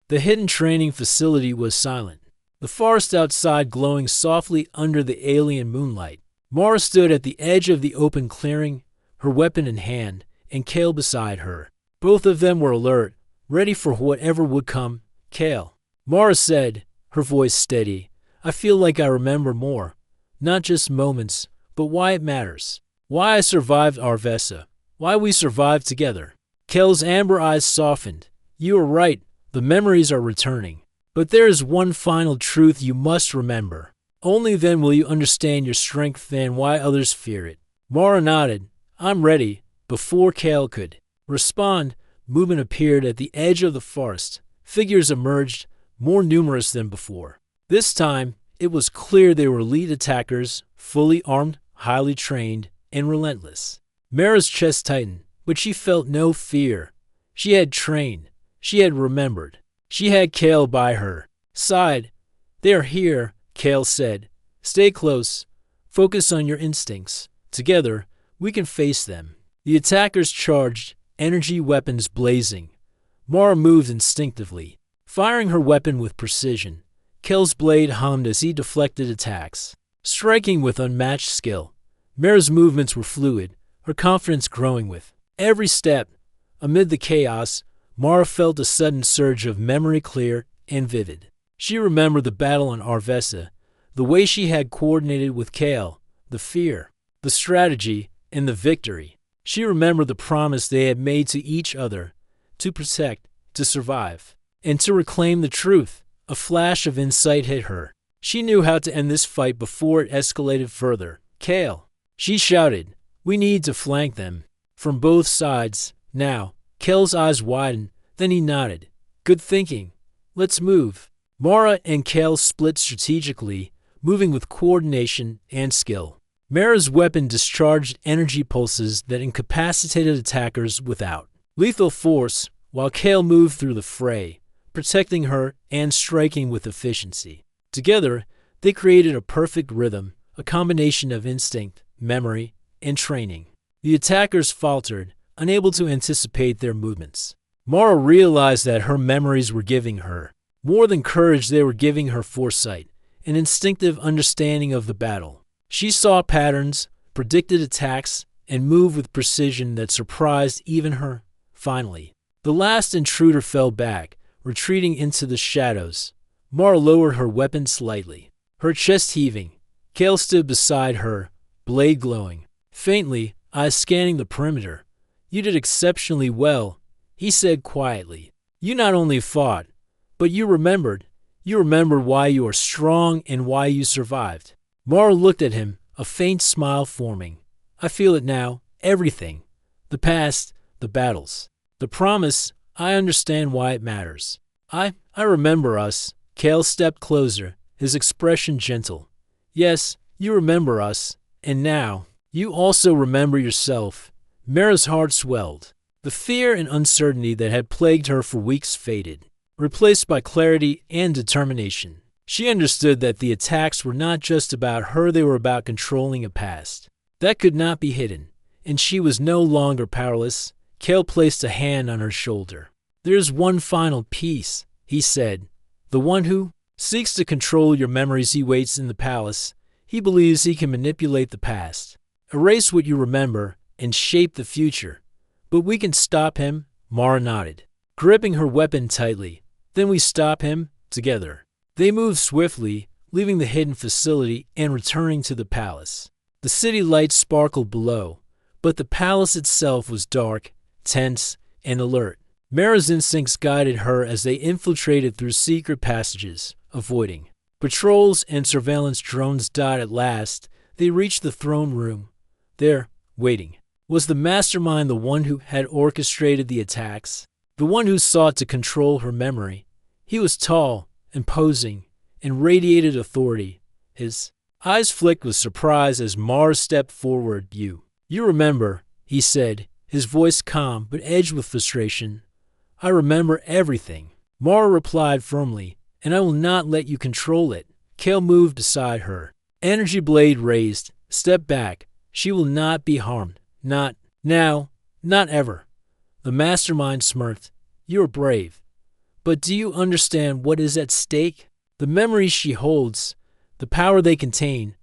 The hidden training facility was silent, the forest outside glowing softly under the alien moonlight. Mara stood at the edge of the open clearing, her weapon in hand, and Kale beside her. Both of them were alert, ready for whatever would come. Kale, Mara said, her voice steady, I feel like I remember more. Not just moments, but why it matters. Why I survived Arvesa. Why we survived together. Kale's amber eyes softened. You are right, the memories are returning. But there is one final truth you must remember. Only then will you understand your strength and why others fear it. Mara nodded. I'm ready. Before Kale could respond, movement appeared at the edge of the forest. Figures emerged, more numerous than before. This time, it was clear they were elite attackers, fully armed, highly trained, and relentless. Mara's chest tightened, but she felt no fear. She had trained. She had remembered. She had Kale by her side. They are here, Kale said. Stay close. Focus on your instincts. Together, we can face them. The attackers charged, energy weapons blazing. Mara moved instinctively, firing her weapon with precision. Kale's blade hummed as he deflected attacks, striking with unmatched skill. Mara's movements were fluid, her confidence growing with every step. Amid the chaos, Mara felt a sudden surge of memory, clear and vivid. She remembered the battle on Arvesa, the way she had coordinated with Kale, the fear, the strategy, and the victory. She remembered the promise they had made to each other, to protect, to survive, and to reclaim the truth. A flash of insight hit her. She knew how to end this fight before it escalated further. Kale, she shouted, we need to flank them. From both sides. Now, Kale's eyes widened, then he nodded. Good thinking. Let's move. Mara and Kale split strategically, moving with coordination and skill. Mara's weapon discharged energy pulses that incapacitated attackers without lethal force, while Kale moved through the fray, protecting her and striking with efficiency. Together, they created a perfect rhythm, a combination of instinct, memory, and training. The attackers faltered, unable to anticipate their movements. Mara realized that her memories were giving her more than courage, they were giving her foresight, an instinctive understanding of the battle. She saw patterns, predicted attacks, and moved with precision that surprised even her. Finally, the last intruder fell back, retreating into the shadows. Mara lowered her weapon slightly, her chest heaving. Kale stood beside her, blade glowing, faintly, eyes scanning the perimeter. You did exceptionally well, he said quietly. You not only fought, but you remembered. You remembered why you are strong and why you survived. Mara looked at him, a faint smile forming. I feel it now, everything. The past, the battles, the promise. I understand why it matters. I remember us. Kale stepped closer, his expression gentle. Yes, you remember us, and now, you also remember yourself. Mara's heart swelled. The fear and uncertainty that had plagued her for weeks faded, replaced by clarity and determination. She understood that the attacks were not just about her, they were about controlling a past that could not be hidden, and she was no longer powerless. Kale placed a hand on her shoulder. There's one final piece, he said. The one who seeks to control your memories. He waits in the palace. He believes he can manipulate the past, erase what you remember, and shape the future. But we can stop him, Mara nodded, gripping her weapon tightly. Then we stop him, together. They moved swiftly, leaving the hidden facility and returning to the palace. The city lights sparkled below, but the palace itself was dark, tense, and alert. Mara's instincts guided her as they infiltrated through secret passages, avoiding patrols and surveillance drones. At last, they reached the throne room. There, waiting, was the mastermind, the one who had orchestrated the attacks, the one who sought to control her memory. He was tall, imposing, and radiated authority. His eyes flicked with surprise as Mara stepped forward. You remember, he said, his voice calm but edged with frustration. I remember everything, Mara replied firmly, and I will not let you control it. Kale moved beside her, energy blade raised. Step back. She will not be harmed. Not now, not ever. The mastermind smirked. You are brave, But do you understand what is at stake? The memories she holds, the power they contain,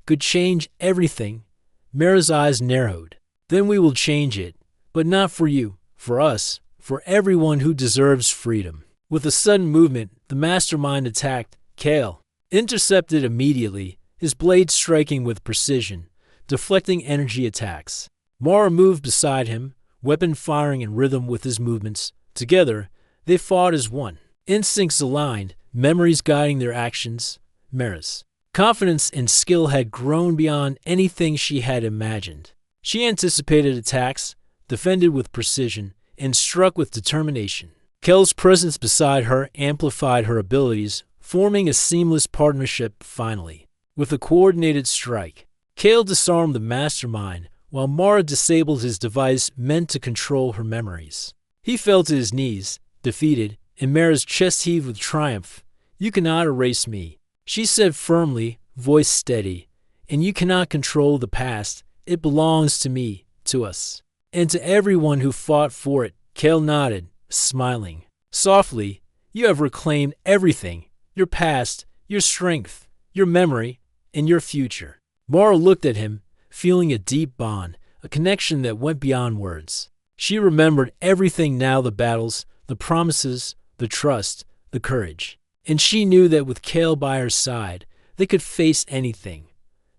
could change everything. Mara's eyes narrowed. Then we will change it, but not for you, for us, for everyone who deserves freedom. With a sudden movement, the mastermind attacked Kale, intercepted immediately, his blade striking with precision, deflecting energy attacks. Mara moved beside him, weapon firing in rhythm with his movements. Together, they fought as one. Instincts aligned, memories guiding their actions. Mara's confidence and skill had grown beyond anything she had imagined. She anticipated attacks, defended with precision, and struck with determination. Kel's presence beside her amplified her abilities, forming a seamless partnership finally. With a coordinated strike, Kale disarmed the mastermind, while Mara disabled his device meant to control her memories. He fell to his knees, defeated, and Mara's chest heaved with triumph. "You cannot erase me," she said firmly, voice steady. "And you cannot control the past. It belongs to me, to us, and to everyone who fought for it." Kale nodded, smiling. Softly, "You have reclaimed everything, your past, your strength, your memory, and your future." Mara looked at him, feeling a deep bond, a connection that went beyond words. She remembered everything now, the battles, the promises, the trust, the courage. And she knew that with Kale by her side, they could face anything.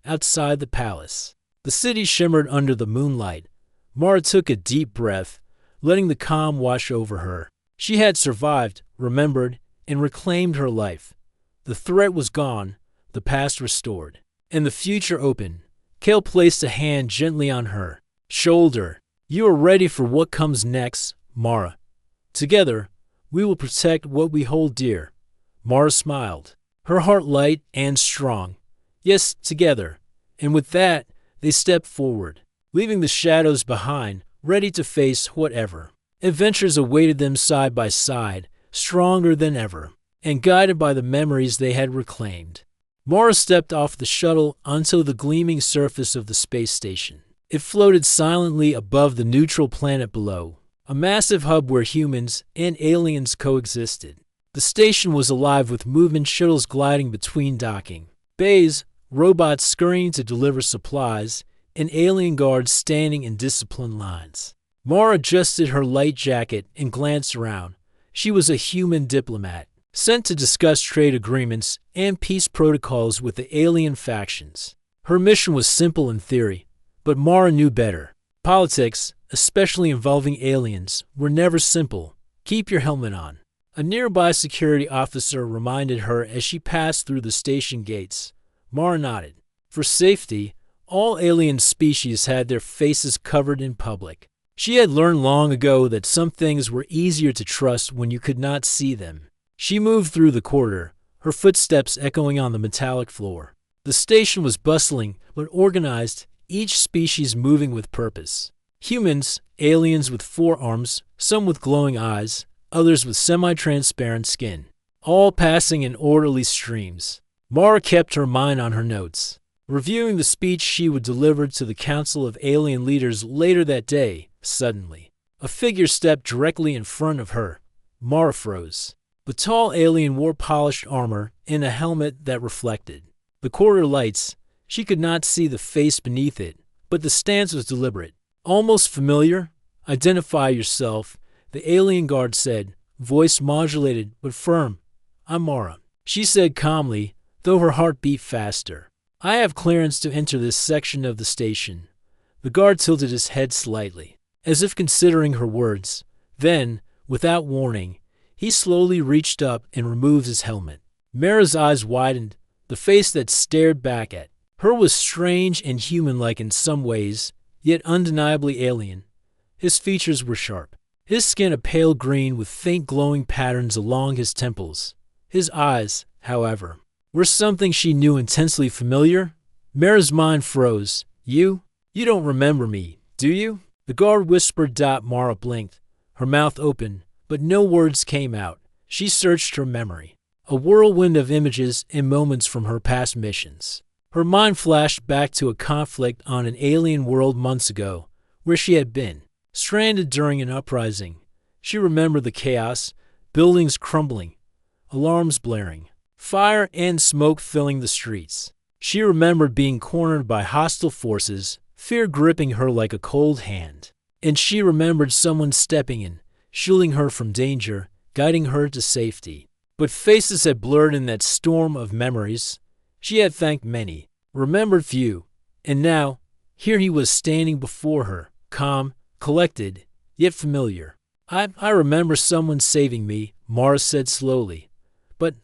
Outside the palace, the city shimmered under the moonlight. Mara took a deep breath, letting the calm wash over her. She had survived, remembered, and reclaimed her life. The threat was gone, the past restored, and the future open. Kale placed a hand gently on her shoulder. "You are ready for what comes next, Mara. Together, we will protect what we hold dear." Mara smiled, her heart light and strong. "Yes, together." And with that, they stepped forward, leaving the shadows behind, ready to face whatever. Adventures awaited them side by side, stronger than ever, and guided by the memories they had reclaimed. Mara stepped off the shuttle onto the gleaming surface of the space station. It floated silently above the neutral planet below, a massive hub where humans and aliens coexisted. The station was alive with movement, shuttles gliding between docking bays, robots scurrying to deliver supplies, and alien guards standing in disciplined lines. Mara adjusted her light jacket and glanced around. She was a human diplomat, sent to discuss trade agreements and peace protocols with the alien factions. Her mission was simple in theory, but Mara knew better. Politics, especially involving aliens, were never simple. "Keep your helmet on," a nearby security officer reminded her as she passed through the station gates. Mara nodded. For safety, all alien species had their faces covered in public. She had learned long ago that some things were easier to trust when you could not see them. She moved through the corridor, her footsteps echoing on the metallic floor. The station was bustling but organized, each species moving with purpose. Humans, aliens with 4 arms, some with glowing eyes, others with semi-transparent skin, all passing in orderly streams. Mara kept her mind on her notes, reviewing the speech she would deliver to the Council of Alien Leaders later that day. Suddenly, a figure stepped directly in front of her. Mara froze. The tall alien wore polished armor and a helmet that reflected the corridor lights. She could not see the face beneath it, but the stance was deliberate, almost familiar. "Identify yourself," the alien guard said, voice modulated but firm. "I'm Mara," she said calmly, though her heart beat faster. "I have clearance to enter this section of the station." The guard tilted his head slightly, as if considering her words. Then, without warning, he slowly reached up and removed his helmet. Mara's eyes widened. The face that stared back at her was strange and human-like in some ways, yet undeniably alien. His features were sharp, his skin a pale green with faint glowing patterns along his temples. His eyes, however, were something she knew intensely familiar. Mara's mind froze. You don't remember me, do you?" the guard whispered. Mara blinked, her mouth open, but no words came out. She searched her memory, a whirlwind of images and moments from her past missions. Her mind flashed back to a conflict on an alien world months ago, where she had been stranded during an uprising. She remembered the chaos, buildings crumbling, alarms blaring, fire and smoke filling the streets. She remembered being cornered by hostile forces, fear gripping her like a cold hand. And she remembered someone stepping in, shielding her from danger, guiding her to safety. But faces had blurred in that storm of memories. She had thanked many, remembered few, and now, here he was standing before her, calm, collected, yet familiar. I remember someone saving me, Mara said slowly. But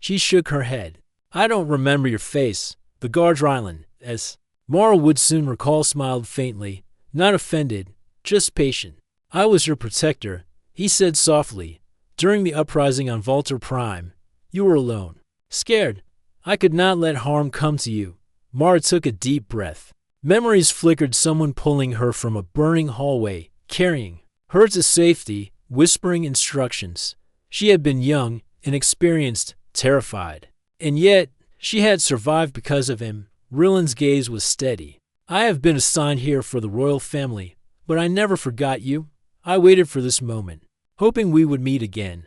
she shook her head. I don't remember your face. The guards Rylan, as Mara would soon recall, smiled faintly, not offended, just patient. I was your protector, he said softly. During the uprising on Volta Prime, you were alone. Scared. I could not let harm come to you. Mara took a deep breath. Memories flickered, someone pulling her from a burning hallway, carrying her to safety, whispering instructions. She had been young, inexperienced, terrified. And yet, she had survived because of him. Rylan's gaze was steady. I have been assigned here for the royal family, but I never forgot you. I waited for this moment, hoping we would meet again.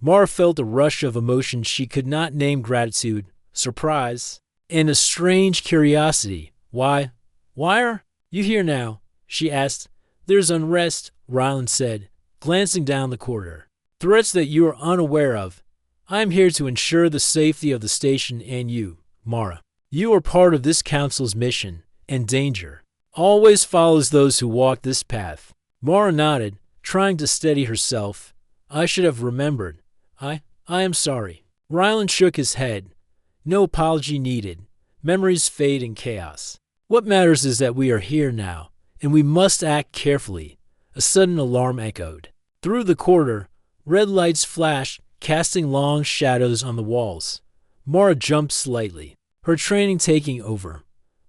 Mara felt a rush of emotion she could not name: gratitude, surprise, and a strange curiosity. Why are you here now? She asked. There's unrest, Rylan said, glancing down the corridor. Threats that you are unaware of. I am here to ensure the safety of the station and you, Mara. You are part of this council's mission, and danger always follows those who walk this path. Mara nodded, trying to steady herself. I should have remembered. I am sorry. Rylan shook his head. No apology needed. Memories fade in chaos. What matters is that we are here now, and we must act carefully. A sudden alarm echoed. Through the corridor, red lights flashed, casting long shadows on the walls. Mara jumped slightly, her training taking over.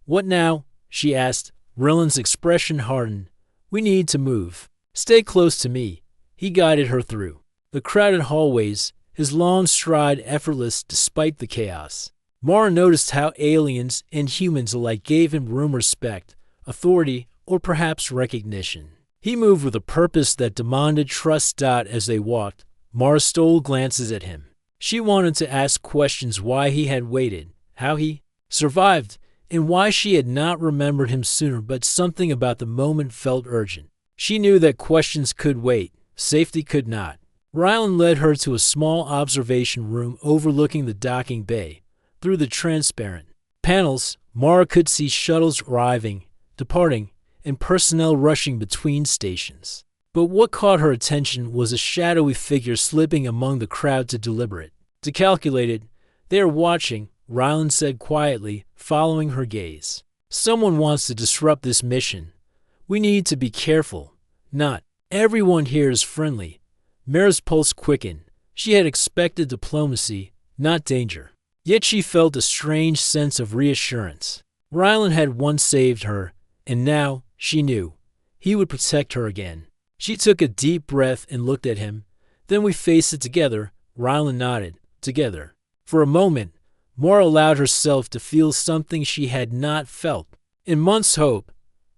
What now? She asked. Rylan's expression hardened. We need to move. Stay close to me. He guided her through the crowded hallways, his long stride effortless despite the chaos. Mara noticed how aliens and humans alike gave him room, respect, authority, or perhaps recognition. He moved with a purpose that demanded trust. As they walked, Mara stole glances at him. She wanted to ask questions: why he had waited, how he survived, and why she had not remembered him sooner, but something about the moment felt urgent. She knew that questions could wait, safety could not. Rylan led her to a small observation room overlooking the docking bay. Through the transparent panels, Mara could see shuttles arriving, departing, and personnel rushing between stations. But what caught her attention was a shadowy figure slipping among the crowd. To calculate it. They are watching, Rylan said quietly, following her gaze. Someone wants to disrupt this mission. We need to be careful. Not everyone here is friendly. Mara's pulse quickened. She had expected diplomacy, not danger. Yet she felt a strange sense of reassurance. Rylan had once saved her, and now, she knew, he would protect her again. She took a deep breath and looked at him. Then we faced it together. Rylan nodded. Together. For a moment, Mara allowed herself to feel something she had not felt in months. Hope.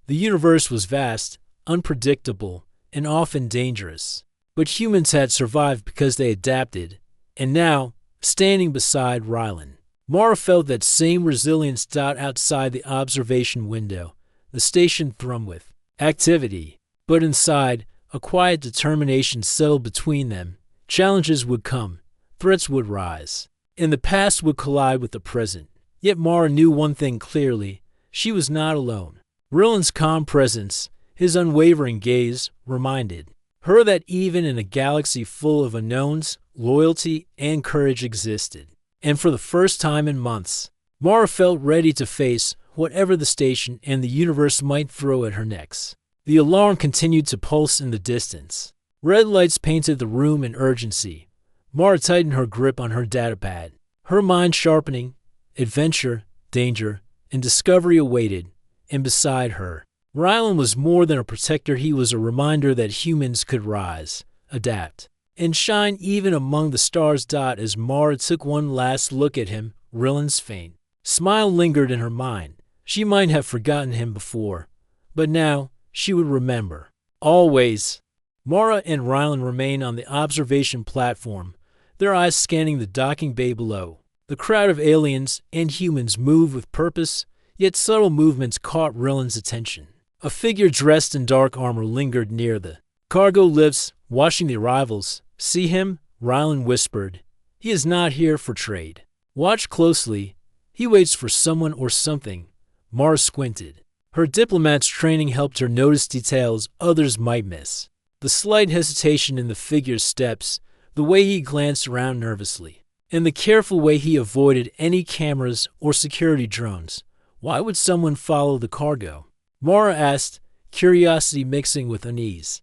The universe was vast, unpredictable, and often dangerous. But humans had survived because they adapted. And now, standing beside Rylan, Mara felt that same resilience. Outside the observation window, the station thrummed with activity. But inside, a quiet determination settled between them. Challenges would come. Threats would rise. And the past would collide with the present. Yet Mara knew one thing clearly. She was not alone. Rylan's calm presence, his unwavering gaze, reminded her that even in a galaxy full of unknowns, loyalty and courage existed. And for the first time in months, Mara felt ready to face whatever the station and the universe might throw at her next. The alarm continued to pulse in the distance. Red lights painted the room in urgency. Mara tightened her grip on her datapad, her mind sharpening. Adventure, danger, and discovery awaited, and beside her, Rylan was more than a protector. He was a reminder that humans could rise, adapt, and shine even among the stars. As Mara took one last look at him, Rylan's faint smile lingered in her mind. She might have forgotten him before, but now she would remember. Always. Mara and Rylan remain on the observation platform, their eyes scanning the docking bay below. The crowd of aliens and humans move with purpose, yet subtle movements caught Rylan's attention. A figure dressed in dark armor lingered near the cargo lifts, watching the arrivals. "See him?" Rylan whispered. "He is not here for trade. Watch closely. He waits for someone or something." Mara squinted. Her diplomat's training helped her notice details others might miss. The slight hesitation in the figure's steps, the way he glanced around nervously, and the careful way he avoided any cameras or security drones. Why would someone follow the cargo? Mara asked, curiosity mixing with unease.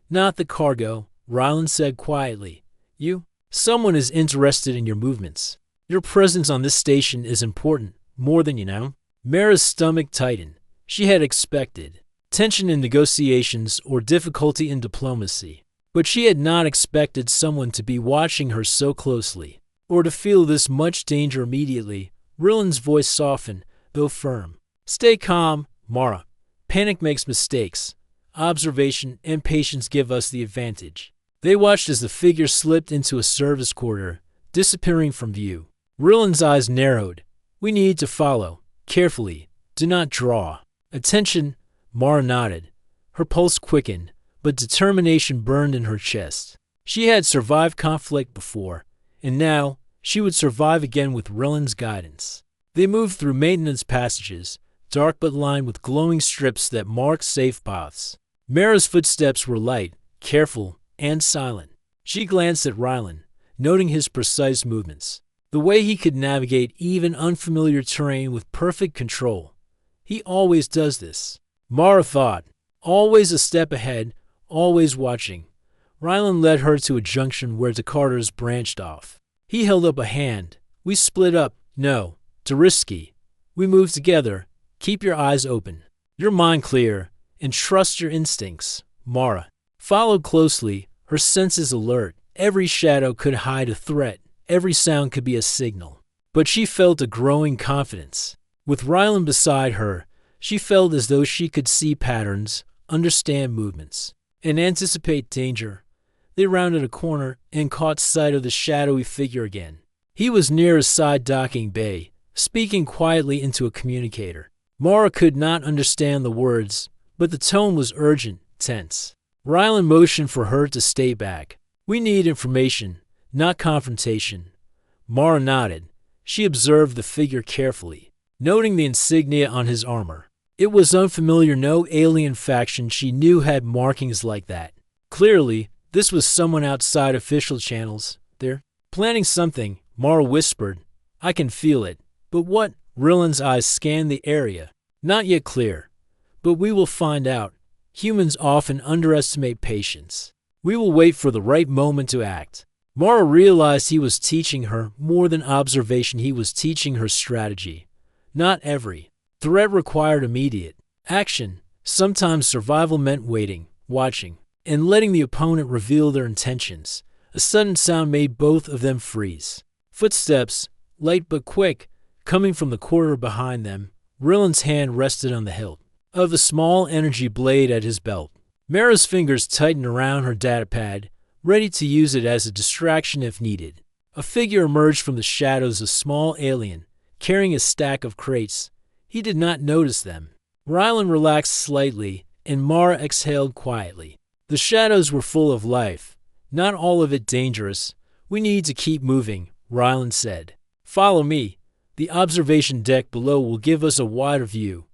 "Not the cargo," Rylan said quietly. Someone is interested in your movements. Your presence on this station is important, more than you know." Mara's stomach tightened. She had expected tension in negotiations or difficulty in diplomacy, but she had not expected someone to be watching her so closely, or to feel this much danger immediately. Rylan's voice softened, though firm. "Stay calm, Mara. Panic makes mistakes. Observation and patience give us the advantage." They watched as the figure slipped into a service quarter, disappearing from view. Rylan's eyes narrowed. "We need to follow. Carefully. Do not draw." "Attention," Mara nodded. Her pulse quickened, but determination burned in her chest. She had survived conflict before, and now she would survive again with Rylan's guidance. They moved through maintenance passages, dark but lined with glowing strips that marked safe paths. Mara's footsteps were light, careful, and silent. She glanced at Rylan, noting his precise movements, the way he could navigate even unfamiliar terrain with perfect control. He always does this, Mara thought, always a step ahead, always watching. Rylan led her to a junction where the carters branched off. He held up a hand. "We split up. No, too risky. We move together. Keep your eyes open, your mind clear, and trust your instincts." Mara followed closely, her senses alert. Every shadow could hide a threat. Every sound could be a signal. But she felt a growing confidence. With Rylan beside her, she felt as though she could see patterns, understand movements, and anticipate danger. They rounded a corner and caught sight of the shadowy figure again. He was near a side docking bay, speaking quietly into a communicator. Mara could not understand the words, but the tone was urgent, tense. Rylan motioned for her to stay back. "We need information, not confrontation." Mara nodded. She observed the figure carefully, noting the insignia on his armor. It was unfamiliar. No alien faction she knew had markings like that. Clearly, this was someone outside official channels. "They're planning something," Mara whispered. "I can feel it." "But what?" Rylan's eyes scanned the area. "Not yet clear. But we will find out. Humans often underestimate patience. We will wait for the right moment to act." Mara realized he was teaching her more than observation. He was teaching her strategy. Not every threat required immediate action. Sometimes survival meant waiting, watching, and letting the opponent reveal their intentions. A sudden sound made both of them freeze. Footsteps, light but quick, coming from the corridor behind them. Rylan's hand rested on the hilt of a small energy blade at his belt. Mara's fingers tightened around her datapad, ready to use it as a distraction if needed. A figure emerged from the shadows, a small alien, carrying a stack of crates. He did not notice them. Rylan relaxed slightly, and Mara exhaled quietly. The shadows were full of life, not all of it dangerous. "We need to keep moving," Rylan said. "Follow me. The observation deck below will give us a wider view."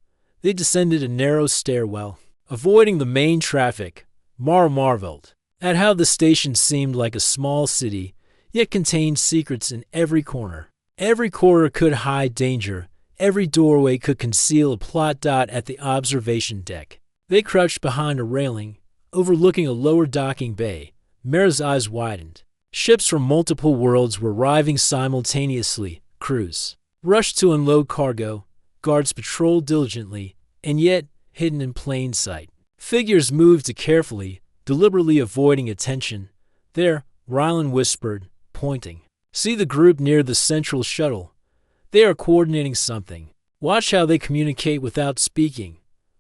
They descended a narrow stairwell, avoiding the main traffic. Mara marveled at how the station seemed like a small city, yet contained secrets in every corner. Every corner could hide danger. Every doorway could conceal a plot dot at the observation deck. They crouched behind a railing, overlooking a lower docking bay. Mara's eyes widened. Ships from multiple worlds were arriving simultaneously. Crews rushed to unload cargo. Guards patrolled diligently, and yet hidden in plain sight. Figures moved carefully, deliberately avoiding attention. "There," Rylan whispered, pointing. "See the group near the central shuttle. They are coordinating something. Watch how they communicate without speaking.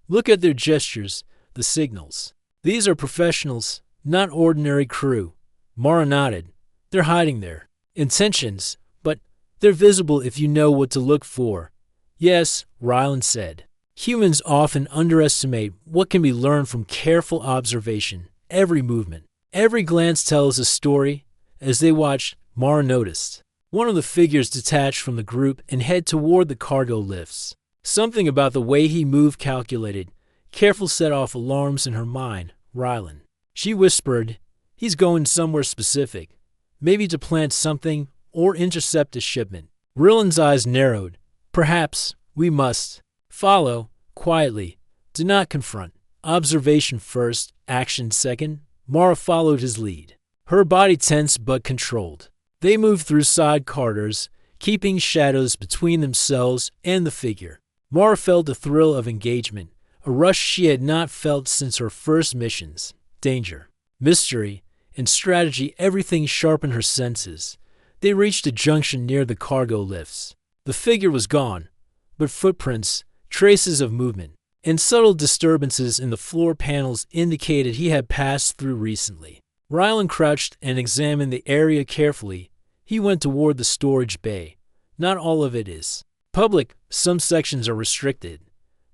Look at their gestures, the signals. These are professionals, Not ordinary crew. Mara nodded. They're hiding their intentions, but they're visible if you know what to look for. Yes, Ryland said. Humans often underestimate what can be learned from careful observation. Every movement, every glance tells a story. As they watched, Mara noticed one of the figures detach from the group and head toward the cargo lifts. Something about the way he moved calculated. Careful set off alarms in her mind. Ryland. She whispered, he's going somewhere specific. Maybe to plant something or intercept a shipment. Ryland's eyes narrowed. Perhaps we must follow quietly. Do not confront. Observation first, action second. Mara followed his lead. Her body tense but controlled. They moved through side corridors, keeping shadows between themselves and the figure. Mara felt a thrill of engagement, a rush she had not felt since her first missions. Danger, mystery, and strategy, everything sharpened her senses. They reached a junction near the cargo lifts. The figure was gone, but footprints, traces of movement, and subtle disturbances in the floor panels indicated he had passed through recently. Ryland crouched and examined the area carefully. He went toward the storage bay. Not all of it is public. Some sections are restricted.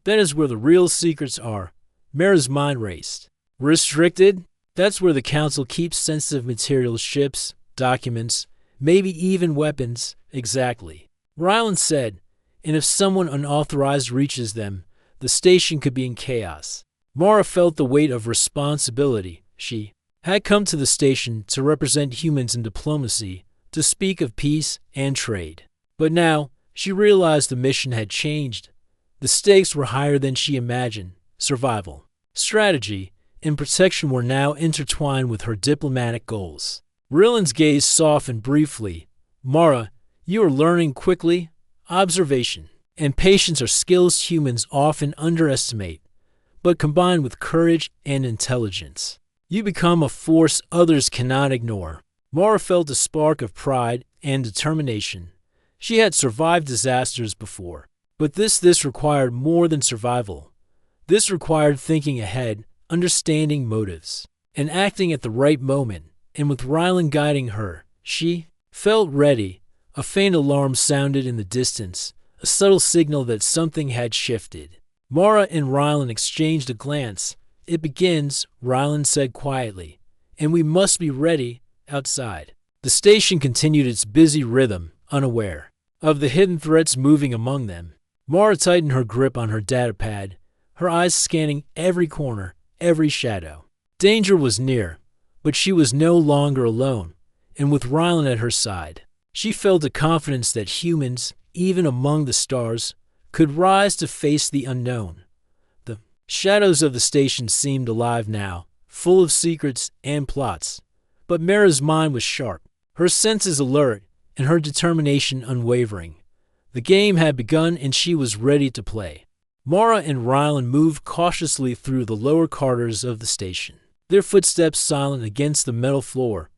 That is where the real secrets are. Mara's mind raced. Restricted? That's where the Council keeps sensitive materials, ships, documents, maybe even weapons. Exactly. Ryland said, and if someone unauthorized reaches them, the station could be in chaos. Mara felt the weight of responsibility. She had come to the station to represent humans in diplomacy, to speak of peace and trade. But now, she realized the mission had changed. The stakes were higher than she imagined. Survival, strategy, and protection were now intertwined with her diplomatic goals. Ryland's gaze softened briefly. Mara, you are learning quickly. Observation and patience are skills humans often underestimate, but combined with courage and intelligence, you become a force others cannot ignore. Mara felt a spark of pride and determination. She had survived disasters before, but this required more than survival. This required thinking ahead, understanding motives, and acting at the right moment. And with Ryland guiding her, she felt ready. A faint alarm sounded in the distance, a subtle signal that something had shifted. Mara and Ryland exchanged a glance. It begins, Ryland said quietly, and we must be ready outside. The station continued its busy rhythm, unaware of the hidden threats moving among them. Mara tightened her grip on her datapad, her eyes scanning every corner, every shadow. Danger was near, but she was no longer alone, and with Ryland at her side, she felt a confidence that humans, even among the stars, could rise to face the unknown. The shadows of the station seemed alive now, full of secrets and plots. But Mara's mind was sharp, her senses alert, and her determination unwavering. The game had begun and she was ready to play. Mara and Ryland moved cautiously through the lower corridors of the station, their footsteps silent against the metal floor.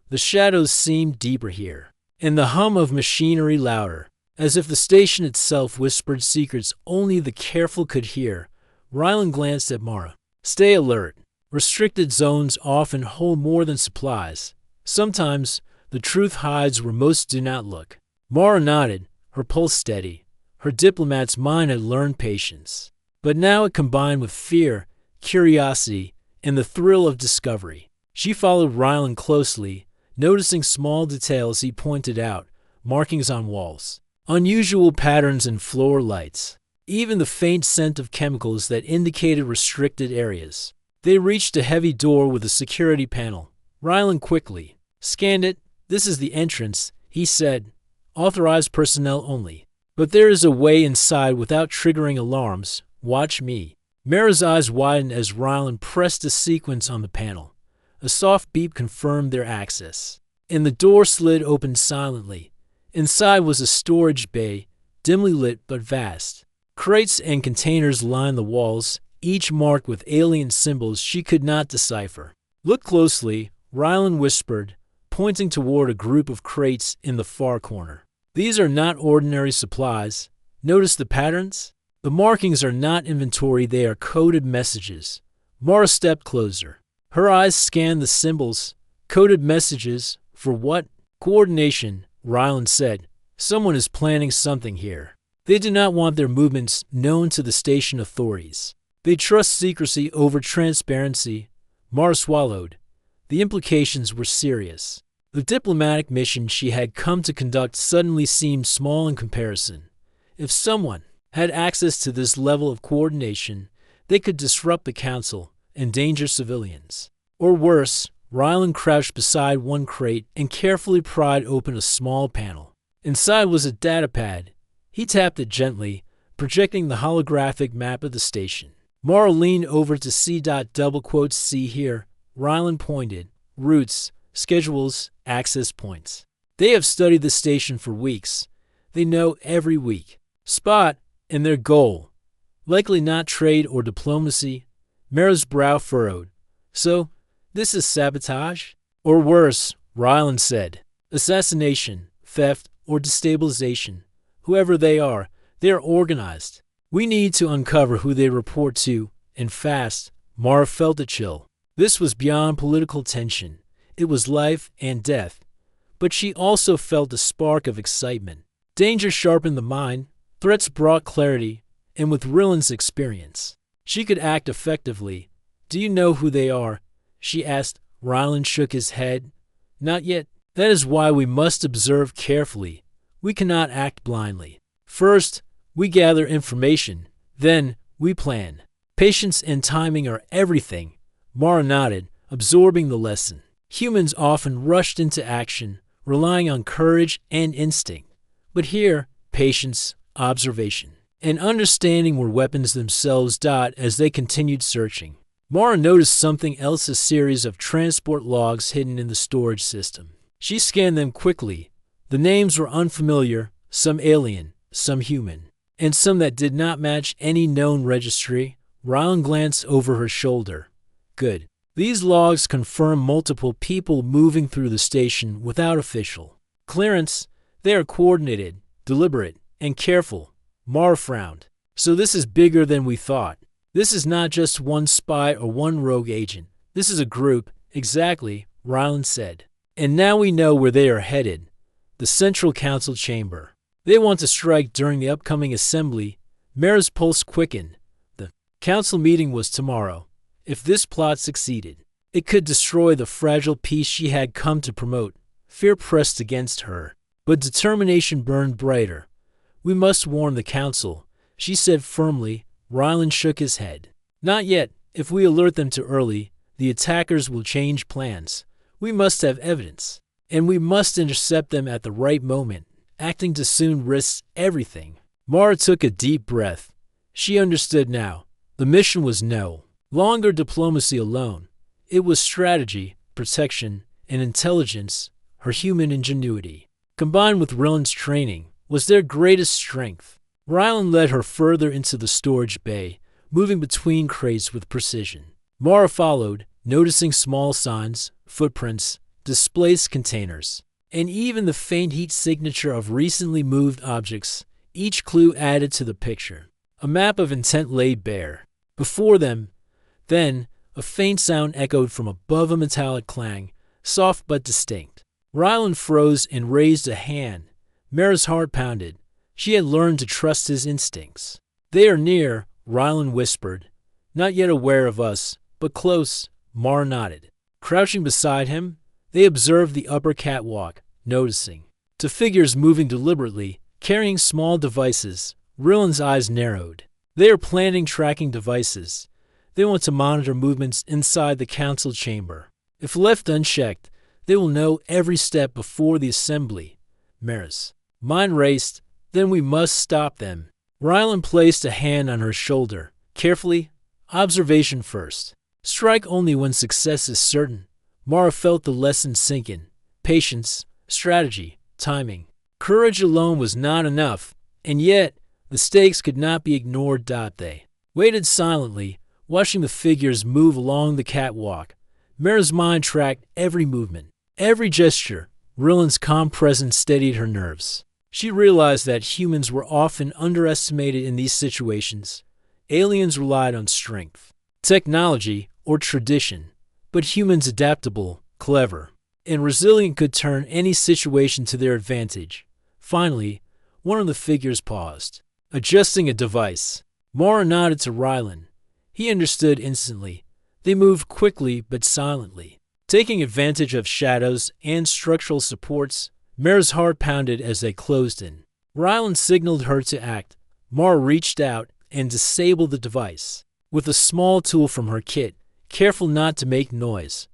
The shadows seemed deeper here, and the hum of machinery louder, as if the station itself whispered secrets only the careful could hear. Ryland glanced at Mara. Stay alert. Restricted zones often hold more than supplies. Sometimes, the truth hides where most do not look. Mara nodded, her pulse steady. Her diplomat's mind had learned patience. But now it combined with fear, curiosity, and the thrill of discovery. She followed Ryland closely, noticing small details he pointed out, markings on walls, unusual patterns in floor lights, even the faint scent of chemicals that indicated restricted areas. They reached a heavy door with a security panel. Ryland quickly scanned it. This is the entrance, he said. Authorized personnel only. But there is a way inside without triggering alarms. Watch me. Mara's eyes widened as Ryland pressed a sequence on the panel. A soft beep confirmed their access, and the door slid open silently. Inside was a storage bay, dimly lit but vast. Crates and containers lined the walls, each marked with alien symbols she could not decipher. Look closely, Ryland whispered, pointing toward a group of crates in the far corner. These are not ordinary supplies. Notice the patterns? The markings are not inventory, they are coded messages. Mara stepped closer. Her eyes scanned the symbols, coded messages. For what? Coordination, Ryland said. Someone is planning something here. They do not want their movements known to the station authorities. They trust secrecy over transparency. Mara swallowed. The implications were serious. The diplomatic mission she had come to conduct suddenly seemed small in comparison. If someone had access to this level of coordination, they could disrupt the council, endanger civilians. Or worse, Ryland crouched beside one crate and carefully pried open a small panel. Inside was a datapad. He tapped it gently, projecting the holographic map of the station. Mara leaned over to see here. Ryland pointed. Routes, schedules, access points. They have studied the station for weeks. They know every weak spot and their goal. Likely not trade or diplomacy. Mara's brow furrowed. So, this is sabotage? Or worse, Ryland said. Assassination, theft, or destabilization. Whoever they are organized. We need to uncover who they report to, and fast. Mara felt a chill. This was beyond political tension. It was life and death. But she also felt a spark of excitement. Danger sharpened the mind, threats brought clarity, and with Ryland's experience, she could act effectively. Do you know who they are? She asked. Ryland shook his head. Not yet. That is why we must observe carefully. We cannot act blindly. First, we gather information. Then, we plan. Patience and timing are everything. Mara nodded, absorbing the lesson. Humans often rushed into action, relying on courage and instinct. But here, patience, observation, and understanding were weapons themselves. As they continued searching, Mara noticed something else, a series of transport logs hidden in the storage system. She scanned them quickly. The names were unfamiliar, some alien, some human, and some that did not match any known registry. Ryland glanced over her shoulder. Good. These logs confirm multiple people moving through the station without official clearance. They are coordinated, deliberate, and careful. Mara frowned. So this is bigger than we thought. This is not just one spy or one rogue agent. This is a group. Exactly, Ryland said. And now we know where they are headed. The Central Council chamber. They want to strike during the upcoming assembly. Mara's pulse quickened. The council meeting was tomorrow. If this plot succeeded, it could destroy the fragile peace she had come to promote. Fear pressed against her, but determination burned brighter. We must warn the council, she said firmly. Ryland shook his head. Not yet. If we alert them too early, the attackers will change plans. We must have evidence, and we must intercept them at the right moment. Acting too soon risks everything. Mara took a deep breath. She understood now. The mission was no longer diplomacy alone. It was strategy, protection, and intelligence. Her human ingenuity, combined with Ryland's training, was their greatest strength. Ryland led her further into the storage bay, moving between crates with precision. Mara followed, noticing small signs, footprints, displaced containers, and even the faint heat signature of recently moved objects. Each clue added to the picture. A map of intent lay bare before them. Then, a faint sound echoed from above, a metallic clang, soft but distinct. Ryland froze and raised a hand. Mara's heart pounded. She had learned to trust his instincts. They are near, Ryland whispered. Not yet aware of us, but close. Mara nodded. Crouching beside him, they observed the upper catwalk, noticing two figures moving deliberately, carrying small devices. Ryland's eyes narrowed. They are planting tracking devices. They want to monitor movements inside the council chamber. If left unchecked, they will know every step before the assembly. Mara's mind raced. Then we must stop them. Ryland placed a hand on her shoulder. Carefully, observation first. Strike only when success is certain. Mara felt the lesson sink in. Patience, strategy, timing. Courage alone was not enough, and yet the stakes could not be ignored. They waited silently, watching the figures move along the catwalk. Mara's mind tracked every movement, every gesture. Ryland's calm presence steadied her nerves. She realized that humans were often underestimated in these situations. Aliens relied on strength, technology, or tradition, but humans adaptable, clever, and resilient could turn any situation to their advantage. Finally, one of the figures paused, adjusting a device. Mara nodded to Rylan. He understood instantly. They moved quickly but silently, taking advantage of shadows and structural supports. Mara's heart pounded as they closed in. Rylan signaled her to act. Mara reached out and disabled the device with a small tool from her kit, careful not to make noise.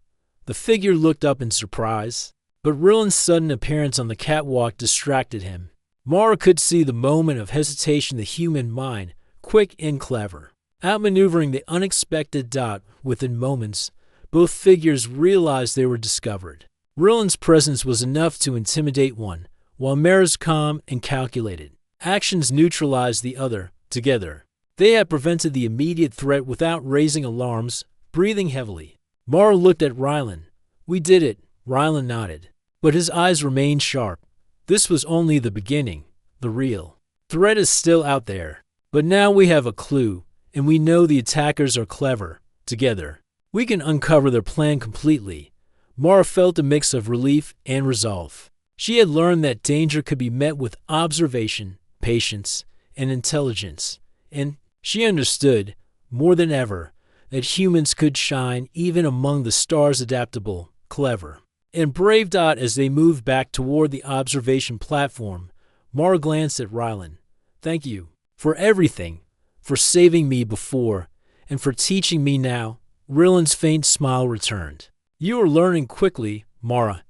The figure looked up in surprise, but Rylan's sudden appearance on the catwalk distracted him. Mara could see the moment of hesitation, the human mind, quick and clever. Outmaneuvering the unexpected dot within moments, both figures realized they were discovered. Rylan's presence was enough to intimidate one, while Mara's calm and calculated actions neutralized the other. Together, they had prevented the immediate threat without raising alarms. Breathing heavily, Mara looked at Rylan. "We did it," Rylan nodded, but his eyes remained sharp. This was only the beginning. The real threat is still out there. But now we have a clue, and we know the attackers are clever. Together, we can uncover their plan completely. Mara felt a mix of relief and resolve. She had learned that danger could be met with observation, patience, and intelligence, and she understood, more than ever, that humans could shine even among the stars, adaptable, clever, and brave. As they moved back toward the observation platform, Mara glanced at Rylan. "Thank you for everything, for saving me before, and for teaching me now." Rylan's faint smile returned. "You are learning quickly, Mara.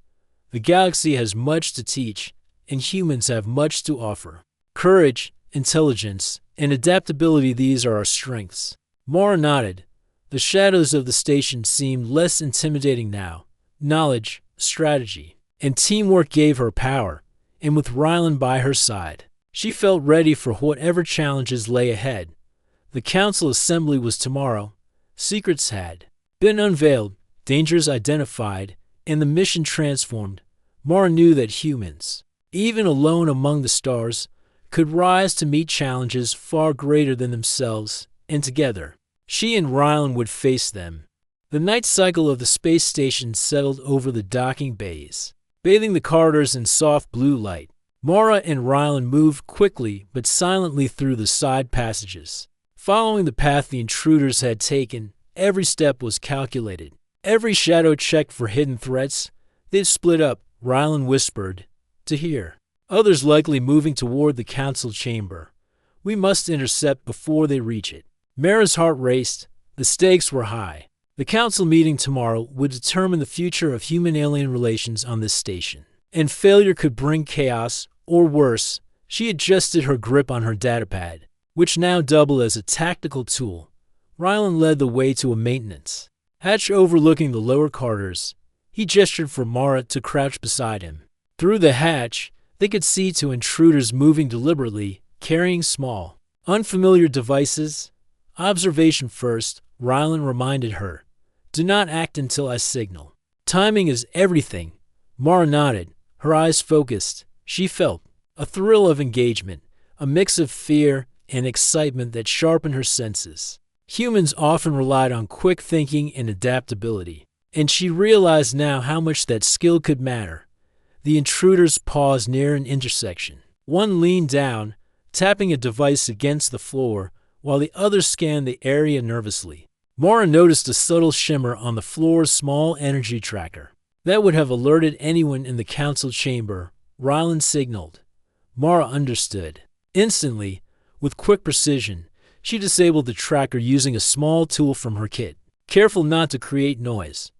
The galaxy has much to teach, and humans have much to offer. Courage, intelligence, and adaptability, these are our strengths." Mara nodded. The shadows of the station seemed less intimidating now. Knowledge, strategy, and teamwork gave her power, and with Rylan by her side, she felt ready for whatever challenges lay ahead. The council assembly was tomorrow. Secrets had been unveiled, dangers identified, and the mission transformed. Mara knew that humans, even alone among the stars, could rise to meet challenges far greater than themselves, and together, she and Rylan would face them. The night cycle of the space station settled over the docking bays, bathing the corridors in soft blue light. Mara and Rylan moved quickly but silently through the side passages, following the path the intruders had taken. Every step was calculated, every shadow checked for hidden threats. They'd split up, Rylan whispered, to hear. Others likely moving toward the council chamber. "We must intercept before they reach it." Mara's heart raced. The stakes were high. The council meeting tomorrow would determine the future of human-alien relations on this station, and failure could bring chaos, or worse. She adjusted her grip on her datapad, which now doubled as a tactical tool. Rylan led the way to a maintenance hatch overlooking the lower corridors. He gestured for Mara to crouch beside him. Through the hatch, they could see two intruders moving deliberately, carrying small, unfamiliar devices. "Observation first," Rylan reminded her. "Do not act until I signal. Timing is everything." Mara nodded, her eyes focused. She felt a thrill of engagement, a mix of fear and excitement that sharpened her senses. Humans often relied on quick thinking and adaptability, and she realized now how much that skill could matter. The intruders paused near an intersection. One leaned down, tapping a device against the floor, while the other scanned the area nervously. Mara noticed a subtle shimmer on the floor's small energy tracker. That would have alerted anyone in the council chamber, Rylan signaled. Mara understood. Instantly, with quick precision, she disabled the tracker using a small tool from her kit, careful not to create noise.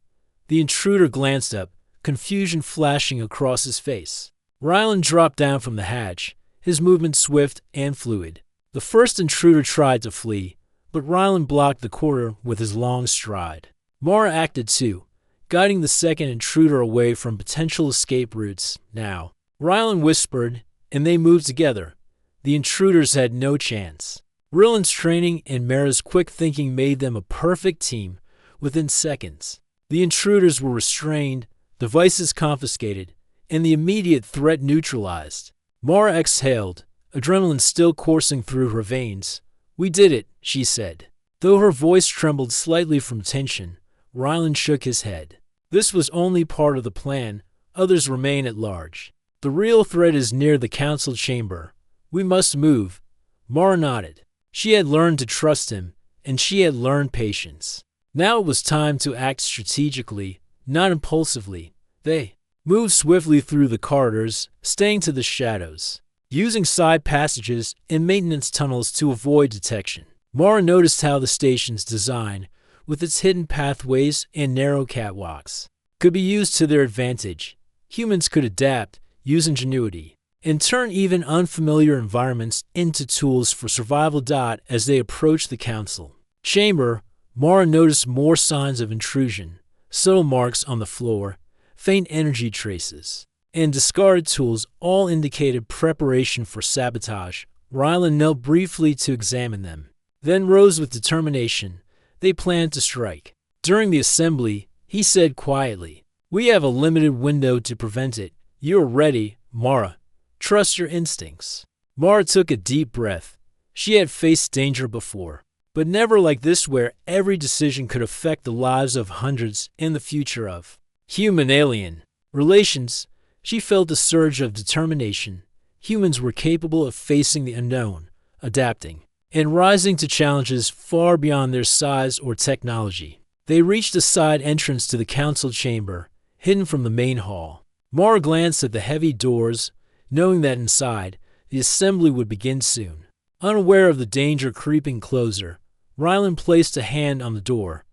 The intruder glanced up, confusion flashing across his face. Rylan dropped down from the hatch, his movement swift and fluid. The first intruder tried to flee, but Rylan blocked the corridor with his long stride. Mara acted too, guiding the second intruder away from potential escape routes. "Now," Rylan whispered, and they moved together. The intruders had no chance. Rylan's training and Mara's quick thinking made them a perfect team. Within seconds, the intruders were restrained, devices confiscated, and the immediate threat neutralized. Mara exhaled, adrenaline still coursing through her veins. "We did it," she said. Though her voice trembled slightly from tension, Ryland shook his head. This was only part of the plan. Others remain at large. The real threat is near the council chamber. We must move. Mara nodded. She had learned to trust him, and she had learned patience. Now it was time to act strategically, not impulsively. They moved swiftly through the corridors, staying to the shadows, using side passages and maintenance tunnels to avoid detection. Mara noticed how the station's design, with its hidden pathways and narrow catwalks, could be used to their advantage. Humans could adapt, use ingenuity, and turn even unfamiliar environments into tools for survival. As they approached the council chamber, Mara noticed more signs of intrusion, subtle marks on the floor, faint energy traces, and discarded tools all indicated preparation for sabotage. Ryland knelt briefly to examine them, then rose with determination. They planned to strike. During the assembly, he said quietly, "We have a limited window to prevent it. You are ready, Mara. Trust your instincts." Mara took a deep breath. She had faced danger before, but never like this, where every decision could affect the lives of hundreds and the future of human-alien relations. She felt a surge of determination. Humans were capable of facing the unknown, adapting, and rising to challenges far beyond their size or technology. They reached a side entrance to the council chamber, hidden from the main hall. Mara glanced at the heavy doors, knowing that inside, the assembly would begin soon. Unaware of the danger creeping closer, Ryland placed a hand on the door.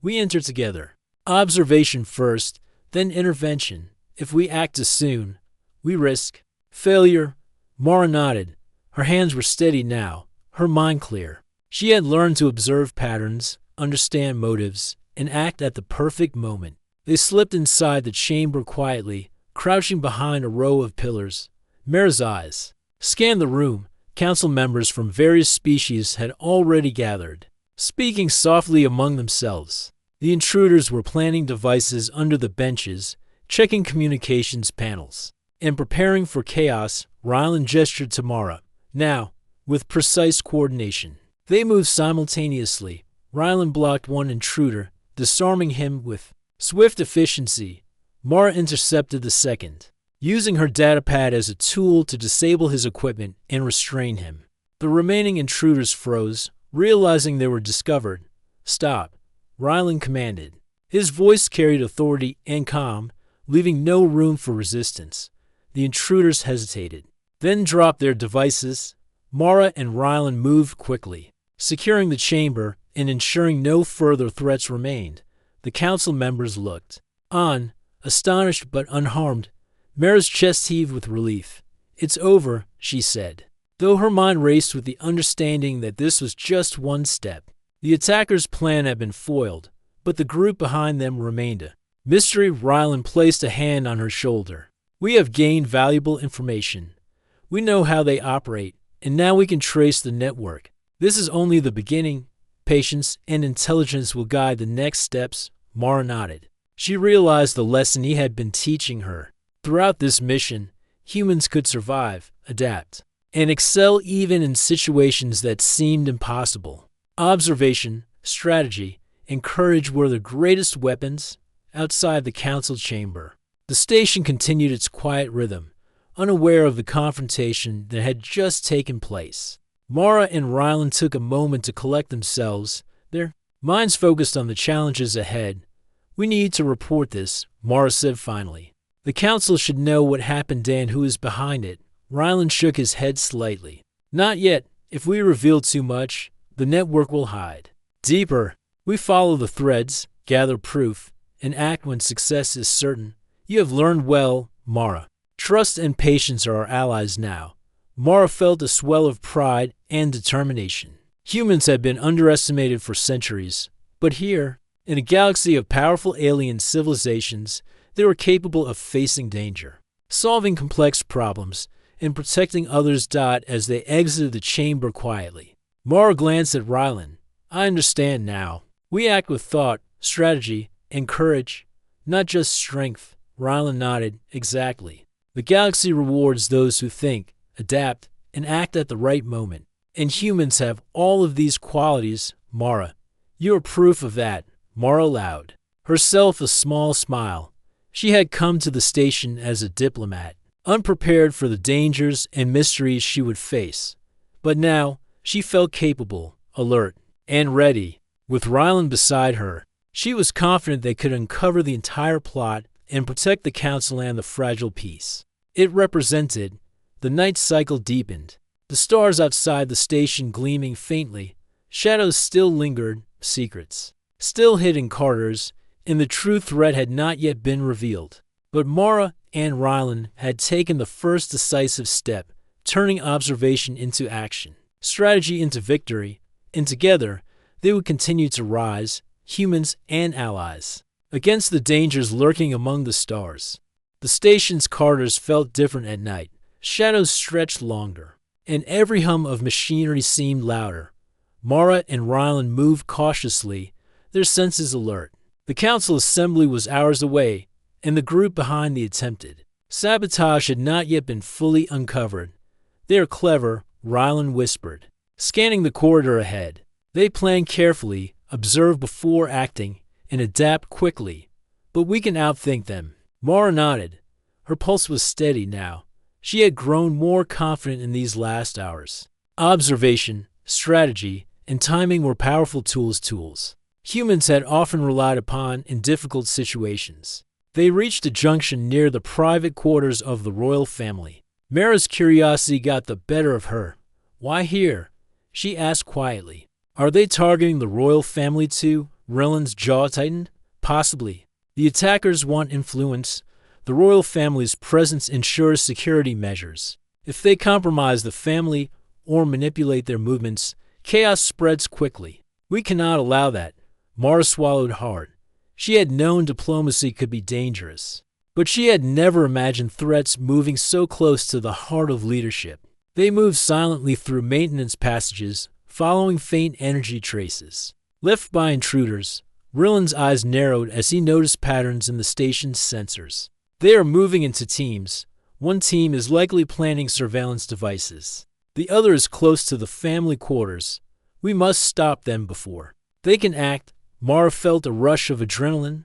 "We enter together. Observation first, then intervention. If we act too soon, we risk failure." Mara nodded. Her hands were steady now, her mind clear. She had learned to observe patterns, understand motives, and act at the perfect moment. They slipped inside the chamber quietly, crouching behind a row of pillars. Mara's eyes scanned the room. Council members from various species had already gathered, speaking softly among themselves. The intruders were planting devices under the benches, checking communications panels, and preparing for chaos. Ryland gestured to Mara. Now, with precise coordination, they moved simultaneously. Ryland blocked one intruder, disarming him with swift efficiency. Mara intercepted the second, using her datapad as a tool to disable his equipment and restrain him. The remaining intruders froze, realizing they were discovered. "Stop," Ryland commanded. His voice carried authority and calm, leaving no room for resistance. The intruders hesitated, then dropped their devices. Mara and Ryland moved quickly, securing the chamber and ensuring no further threats remained. The council members looked on, astonished but unharmed. Mara's chest heaved with relief. "It's over," she said, though her mind raced with the understanding that this was just one step. The attackers' plan had been foiled, but the group behind them remained a mystery. Ryland placed a hand on her shoulder. "We have gained valuable information. We know how they operate, and now we can trace the network. This is only the beginning. Patience and intelligence will guide the next steps." Mara nodded. She realized the lesson he had been teaching her. Throughout this mission, humans could survive, adapt, and excel even in situations that seemed impossible. Observation, strategy, and courage were the greatest weapons. Outside the council chamber, the station continued its quiet rhythm, unaware of the confrontation that had just taken place. Mara and Ryland took a moment to collect themselves, their minds focused on the challenges ahead. "We need to report this," Mara said finally. "The council should know what happened and who is behind it." Ryland shook his head slightly. "Not yet. If we reveal too much, the network will hide deeper. We follow the threads, gather proof, and act when success is certain." "You have learned well, Mara. Trust and patience are our allies now." Mara felt a swell of pride and determination. Humans had been underestimated for centuries, but here, in a galaxy of powerful alien civilizations, they were capable of facing danger, solving complex problems, and protecting others. As they exited the chamber quietly, Mara glanced at Ryland. "I understand now. We act with thought, strategy, and courage, not just strength." Ryland nodded. "Exactly. The galaxy rewards those who think, adapt, and act at the right moment. And humans have all of these qualities, Mara. You are proof of that." Mara allowed herself a small smile. She had come to the station as a diplomat, unprepared for the dangers and mysteries she would face. But now, she felt capable, alert, and ready. With Ryland beside her, she was confident they could uncover the entire plot and protect the council and the fragile peace it represented. The night cycle deepened, the stars outside the station gleaming faintly. Shadows still lingered, secrets still hid in corridors, and the true threat had not yet been revealed. But Mara and Ryland had taken the first decisive step, turning observation into action, strategy into victory, and together they would continue to rise, humans and allies, against the dangers lurking among the stars. The station's corridors felt different at night. Shadows stretched longer, and every hum of machinery seemed louder. Mara and Ryland moved cautiously, their senses alert. The council assembly was hours away, and the group behind the attempted sabotage had not yet been fully uncovered. "They are clever," Ryland whispered, scanning the corridor ahead. "They plan carefully, observe before acting, and adapt quickly. But we can outthink them." Mara nodded. Her pulse was steady now. She had grown more confident in these last hours. Observation, strategy, and timing were powerful tools humans had often relied upon in difficult situations. They reached a junction near the private quarters of the royal family. Mara's curiosity got the better of her. "Why here?" she asked quietly. "Are they targeting the royal family too?" Ryland's jaw tightened. "Possibly. The attackers want influence. The royal family's presence ensures security measures. If they compromise the family or manipulate their movements, chaos spreads quickly. We cannot allow that." Mara swallowed hard. She had known diplomacy could be dangerous, but she had never imagined threats moving so close to the heart of leadership. They moved silently through maintenance passages, following faint energy traces left by intruders. Ryland's eyes narrowed as he noticed patterns in the station's sensors. They are moving into teams. One team is likely planting surveillance devices. The other is close to the family quarters. We must stop them before they can act. Mara felt a rush of adrenaline.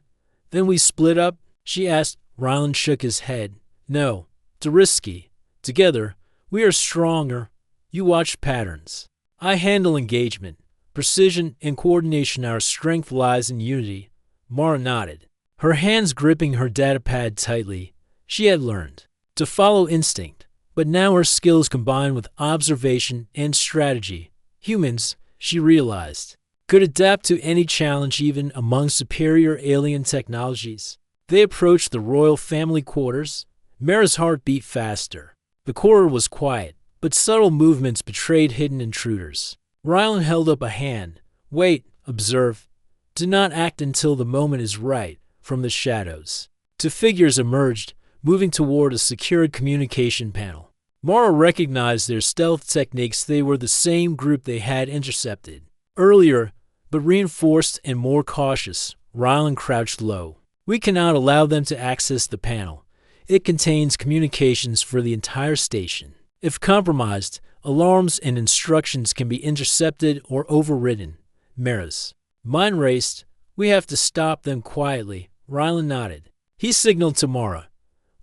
"Then we split up?" she asked. Ryland shook his head. "No, too risky. Together, we are stronger. You watch patterns. I handle engagement. Precision and coordination. Our strength lies in unity." Mara nodded, her hands gripping her datapad tightly. She had learned to follow instinct, but now her skills combined with observation and strategy. Humans, she realized, could adapt to any challenge even among superior alien technologies. They approached the royal family quarters. Mara's heart beat faster. The corridor was quiet, but subtle movements betrayed hidden intruders. Ryland held up a hand. "Wait, observe. Do not act until the moment is right." From the shadows, two figures emerged, moving toward a secured communication panel. Mara recognized their stealth techniques. They were the same group they had intercepted earlier, but reinforced and more cautious. Ryland crouched low. "We cannot allow them to access the panel. It contains communications for the entire station. If compromised, alarms and instructions can be intercepted or overridden." Mara's mind raced. "We have to stop them quietly." Ryland nodded. He signaled to Mara.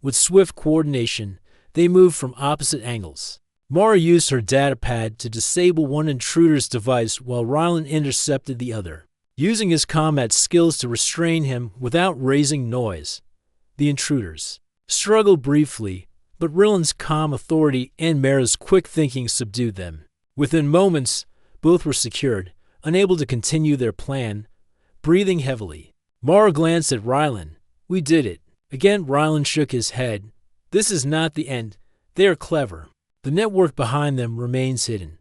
With swift coordination, they moved from opposite angles. Mara used her datapad to disable one intruder's device while Ryland intercepted the other, using his combat skills to restrain him without raising noise. The intruders struggled briefly, but Ryland's calm authority and Mara's quick thinking subdued them. Within moments, both were secured, unable to continue their plan, breathing heavily. Mara glanced at Ryland. "We did it." Again, Ryland shook his head. "This is not the end. They are clever. The network behind them remains hidden.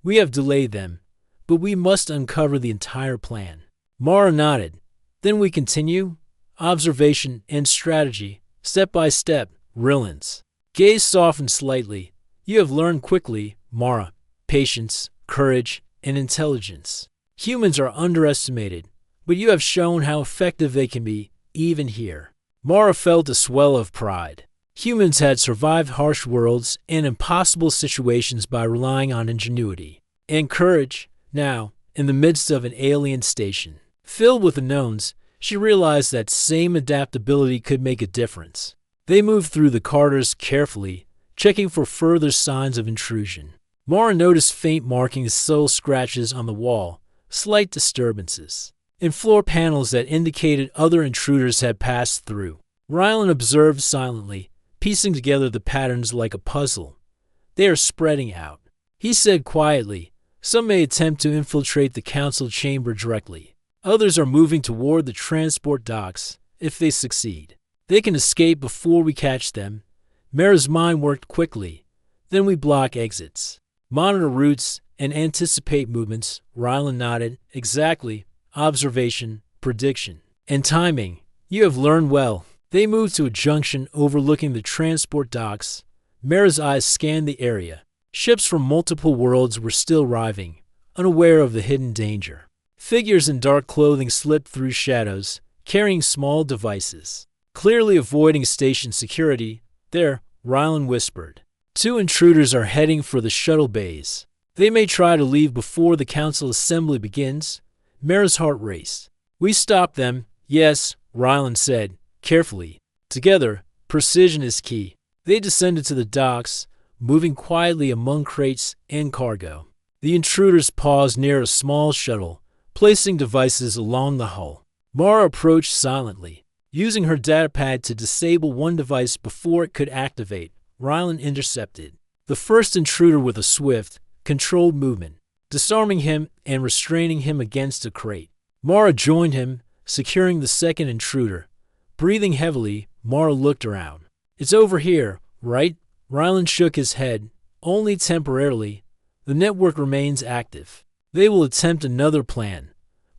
We have delayed them, but we must uncover the entire plan." Mara nodded. "Then we continue? Observation and strategy, step by step." Ryland's gaze softened slightly. "You have learned quickly, Mara. Patience, courage, and intelligence. Humans are underestimated, but you have shown how effective they can be, even here." Mara felt a swell of pride. Humans had survived harsh worlds and impossible situations by relying on ingenuity and courage. Now, in the midst of an alien station filled with unknowns, She realized that same adaptability could make a difference. They moved through the corridors carefully, checking for further signs of intrusion. Mara noticed faint markings, subtle scratches on the wall, slight disturbances, and floor panels that indicated other intruders had passed through. Rylan observed silently, piecing together the patterns like a puzzle. They are spreading out. He said quietly, some may attempt to infiltrate the council chamber directly. Others are moving toward the transport docks. If they succeed, they can escape before we catch them. Mara's mind worked quickly. Then we block exits, monitor routes, and anticipate movements. Rylan nodded. Exactly. Observation, prediction, and timing. You have learned well. They moved to a junction overlooking the transport docks. Mara's eyes scanned the area. Ships from multiple worlds were still arriving, unaware of the hidden danger. Figures in dark clothing slipped through shadows, carrying small devices. Clearly avoiding station security, there, Rylan whispered. 2 intruders are heading for the shuttle bays. They may try to leave before the council assembly begins. Mara's heart raced. We stopped them. Yes, Rylan said, carefully. Together, precision is key. They descended to the docks, moving quietly among crates and cargo. The intruders paused near a small shuttle, placing devices along the hull. Mara approached silently, using her datapad to disable one device before it could activate. Rylan intercepted the first intruder with a swift, controlled movement, disarming him and restraining him against a crate. Mara joined him, securing the second intruder. Breathing heavily, Mara looked around. It's over here, right? Rylan shook his head. Only temporarily. The network remains active. They will attempt another plan.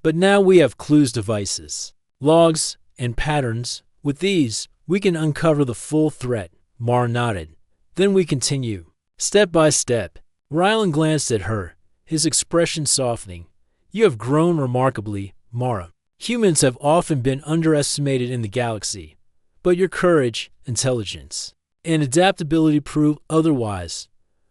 But now we have clues, devices, logs, and patterns. With these, we can uncover the full threat. Mara nodded. Then we continue, step by step. Rylan glanced at her, his expression softening. You have grown remarkably, Mara. Humans have often been underestimated in the galaxy, but your courage, intelligence, and adaptability prove otherwise.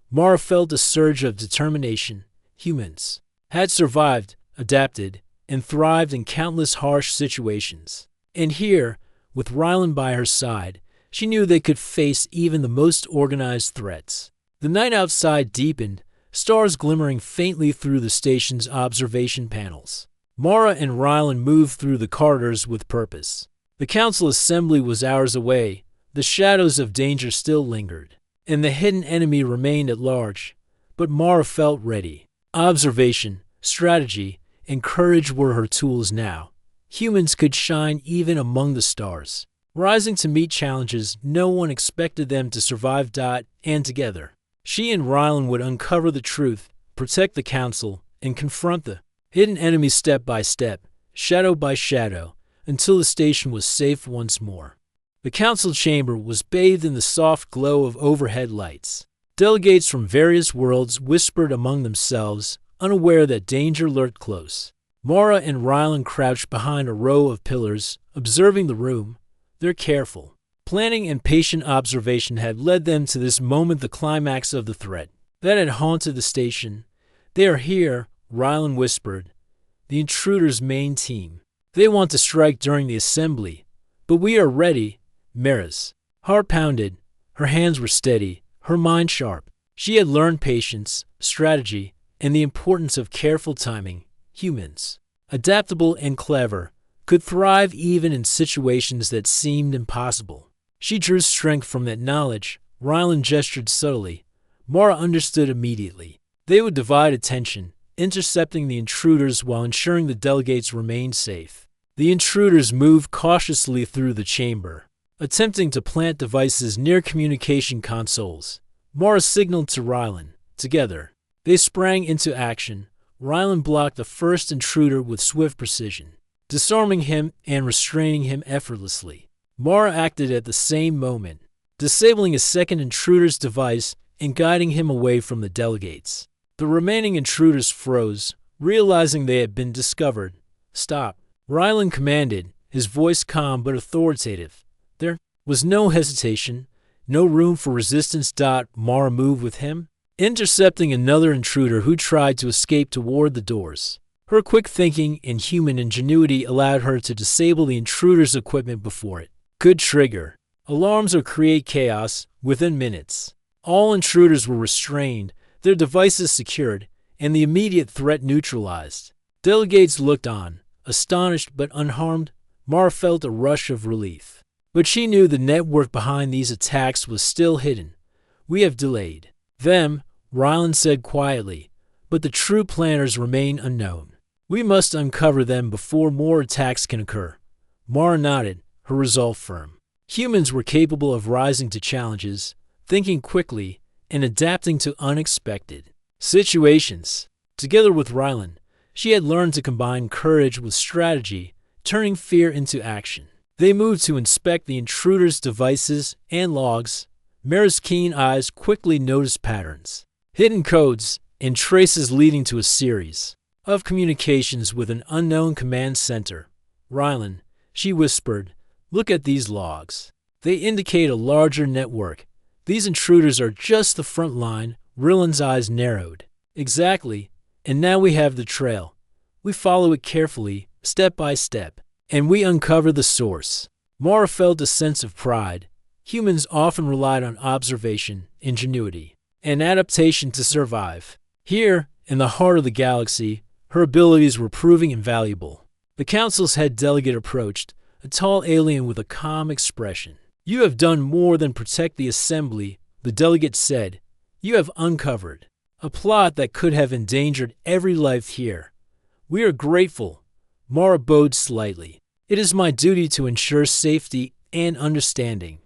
Mara felt a surge of determination. Humans had survived, adapted, and thrived in countless harsh situations. And here, with Rylan by her side, she knew they could face even the most organized threats. The night outside deepened, stars glimmering faintly through the station's observation panels. Mara and Rylan moved through the corridors with purpose. The council assembly was hours away. The shadows of danger still lingered, and the hidden enemy remained at large. But Mara felt ready. Observation, strategy, and courage were her tools now. Humans could shine even among the stars, rising to meet challenges no one expected them to survive. And together, she and Rylan would uncover the truth, protect the council, and confront the hidden enemy step by step, shadow by shadow, until the station was safe once more. The council chamber was bathed in the soft glow of overhead lights. Delegates from various worlds whispered among themselves, unaware that danger lurked close. Mara and Rylan crouched behind a row of pillars, observing the room. Their careful planning and patient observation had led them to this moment, the climax of the threat that had haunted the station. They are here, Rylan whispered. The intruders' main team. They want to strike during the assembly, but we are ready. Mara's heart pounded. Her hands were steady, her mind sharp. She had learned patience, strategy, and the importance of careful timing. Humans, adaptable and clever, could thrive even in situations that seemed impossible. She drew strength from that knowledge. Rylan gestured subtly. Mara understood immediately. They would divide attention, intercepting the intruders while ensuring the delegates remained safe. The intruders moved cautiously through the chamber, attempting to plant devices near communication consoles. Mara signaled to Rylan. Together, they sprang into action. Rylan blocked the first intruder with swift precision, disarming him and restraining him effortlessly. Mara acted at the same moment, disabling a second intruder's device and guiding him away from the delegates. The remaining intruders froze, realizing they had been discovered. Stop, Rylan commanded, his voice calm but authoritative. There was no hesitation, no room for resistance. Mara moved with him, intercepting another intruder who tried to escape toward the doors. Her quick thinking and human ingenuity allowed her to disable the intruder's equipment before it could trigger alarms or create chaos within minutes. All intruders were restrained, their devices secured, and the immediate threat neutralized. Delegates looked on, astonished but unharmed. Mara felt a rush of relief. But she knew the network behind these attacks was still hidden. "We have delayed them," Ryland said quietly, "but the true planners remain unknown. We must uncover them before more attacks can occur." Mara nodded, her resolve firm. Humans were capable of rising to challenges, thinking quickly, and adapting to unexpected situations. Together with Ryland, she had learned to combine courage with strategy, turning fear into action. They moved to inspect the intruder's devices and logs. Mara's keen eyes quickly noticed patterns, hidden codes, and traces leading to a series of communications with an unknown command center. "Ryland," she whispered, "look at these logs. They indicate a larger network. These intruders are just the front line." Ryland's eyes narrowed. "Exactly. And now we have the trail. We follow it carefully, step by step, and we uncover the source." Mara felt a sense of pride. Humans often relied on observation, ingenuity, and adaptation to survive. Here, in the heart of the galaxy, her abilities were proving invaluable. The Council's head delegate approached, a tall alien with a calm expression. "You have done more than protect the Assembly," the delegate said. "You have uncovered a plot that could have endangered every life here. We are grateful." Mara bowed slightly. "It is my duty to ensure safety and understanding.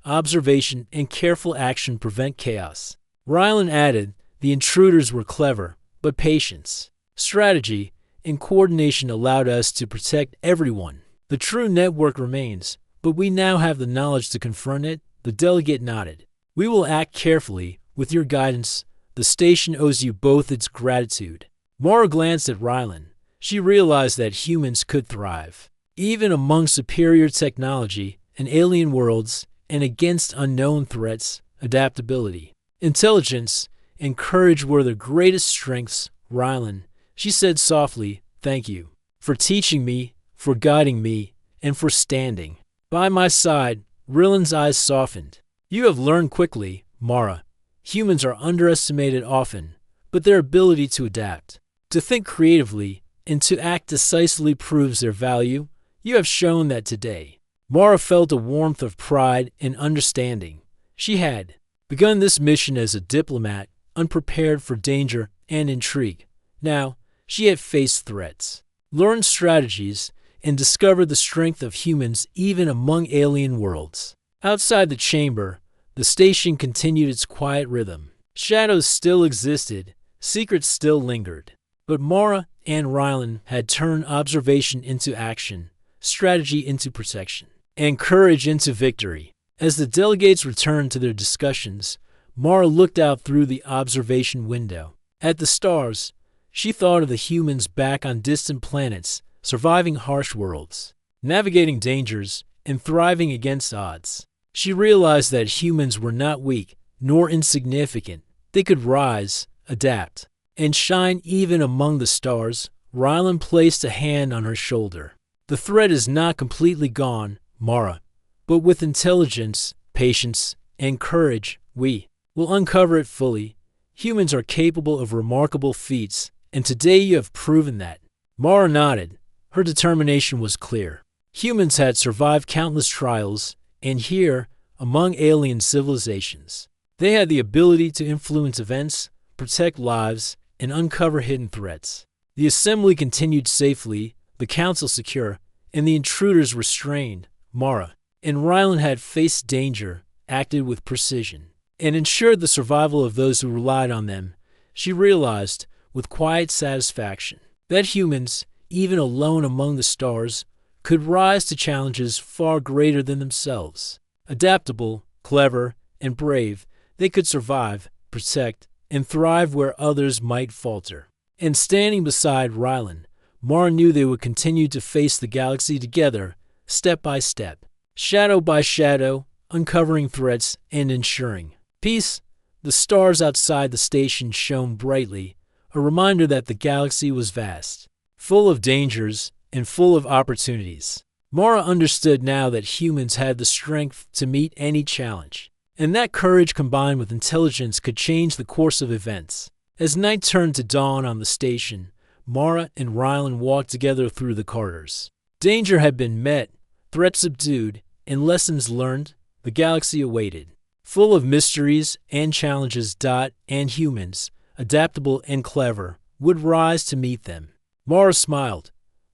Observation and careful action prevent chaos." Ryland added, "The intruders were clever, but patience, strategy, and coordination allowed us to protect everyone. The true network remains, but we now have the knowledge to confront it." The delegate nodded. "We will act carefully. With your guidance, the station owes you both its gratitude." Mara glanced at Ryland. She realized that humans could thrive, even among superior technology in alien worlds and against unknown threats. Adaptability, intelligence, and courage were their greatest strengths. "Ryland," she said softly, "thank you for teaching me, for guiding me, and for standing by my side." Ryland's eyes softened. "You have learned quickly, Mara. Humans are underestimated often, but their ability to adapt, to think creatively, and to act decisively proves their value. You have shown that today." Mara felt a warmth of pride and understanding. She had begun this mission as a diplomat, unprepared for danger and intrigue. Now, she had faced threats, learned strategies, and discovered the strength of humans even among alien worlds. Outside the chamber, the station continued its quiet rhythm. Shadows still existed, secrets still lingered. But Mara and Ryland had turned observation into action, strategy into protection, and courage into victory. As the delegates returned to their discussions, Mara looked out through the observation window. At the stars, she thought of the humans back on distant planets, surviving harsh worlds, navigating dangers, and thriving against odds. She realized that humans were not weak, nor insignificant. They could rise, adapt, and shine even among the stars. Ryland placed a hand on her shoulder. "The threat is not completely gone, Mara, but with intelligence, patience, and courage, we will uncover it fully. Humans are capable of remarkable feats, and today you have proven that." Mara nodded. Her determination was clear. Humans had survived countless trials, and here, among alien civilizations, they had the ability to influence events, protect lives, and uncover hidden threats. The assembly continued safely, the council secure, and the intruders restrained. Mara and Ryland had faced danger, acted with precision, and ensured the survival of those who relied on them. She realized, with quiet satisfaction, that humans, even alone among the stars, could rise to challenges far greater than themselves. Adaptable, clever, and brave, they could survive, protect, and thrive where others might falter. And standing beside Ryland, Mara knew they would continue to face the galaxy together, step by step, shadow by shadow, uncovering threats and ensuring peace. The stars outside the station shone brightly, a reminder that the galaxy was vast, full of dangers and full of opportunities. Mara understood now that humans had the strength to meet any challenge, and that courage combined with intelligence could change the course of events. As night turned to dawn on the station, Mara and Rylan walked together through the corridors. Danger had been met, threats subdued, and lessons learned. The galaxy awaited. Full of mysteries and challenges, Dot and humans, adaptable and clever, would rise to meet them. Mara smiled.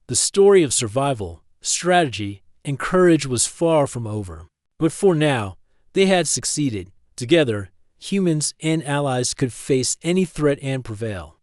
The story of survival, strategy, and courage was far from over. But for now, they had succeeded. Together, humans and allies could face any threat and prevail.